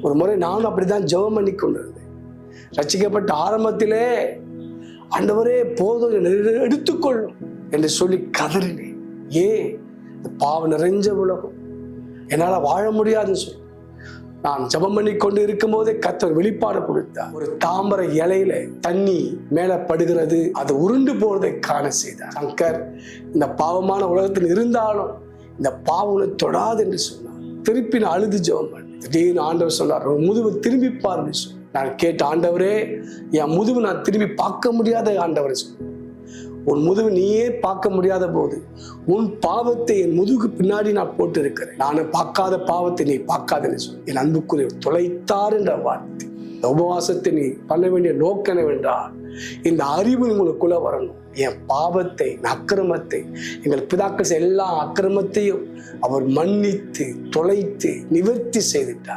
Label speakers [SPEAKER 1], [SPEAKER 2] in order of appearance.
[SPEAKER 1] ஒரு முறை நானும் அப்படிதான் ஜெபம் பண்ணி கொண்டிருந்தேன். ரட்சிக்கப்பட்ட ஆரம்பத்திலே ஆண்டவரே போதும் எடுத்துக்கொள்ளும் என்று சொல்லி கதறினேன். ஏன்? பாவம் நிறைஞ்ச உலகம், என்னால வாழ முடியாதுன்னு சொல்லி நான் ஜெபம் பண்ணி கொண்டு இருக்கும் போதே கர்த்தர் வெளிப்பாடு கொடுத்தார். ஒரு தாமரை இலையில தண்ணி மேல படுகிறது, அது உருண்டு போறதை காண செய்தார். சங்கர், இந்த பாவமான உலகத்தில் இருந்தாலும் இந்த பாவம் தொடாது என்று சொன்னார். திருப்பி நான் அழுது ஜெபம் பண்ணேன். திடீர்னு ஆண்டவர் சொன்னார், முதுகு திரும்பி பாருன்னு சொல்லி. நான் கேட்ட, ஆண்டவரே என் முதுகு நான் திரும்பி பார்க்க முடியாத ஆண்டவரை சொன்னேன். உன் முதுகு நீயே பார்க்க முடியாத போது உன் பாவத்தை என் முதுகு பின்னாடி நான் போட்டு இருக்கிறேன். நான் பார்க்காத பாவத்தை நீ பார்க்காதன்னு சொல்லி என் அன்புக்குரிய தொலைத்தார் என்ற வார்த்தை. இந்த உபவாசத்தை நீ பண்ண வேண்டிய நோக்கம் என்னவென்றால், இந்த அறிவு உங்களுக்குள்ள வரணும். என் பாவத்தை, அக்கிரமத்தை, எங்கள் பிதாக்கள் எல்லா அக்கிரமத்தையும் அவர் மன்னித்து தொலைத்து நிவர்த்தி செய்துட்டார்.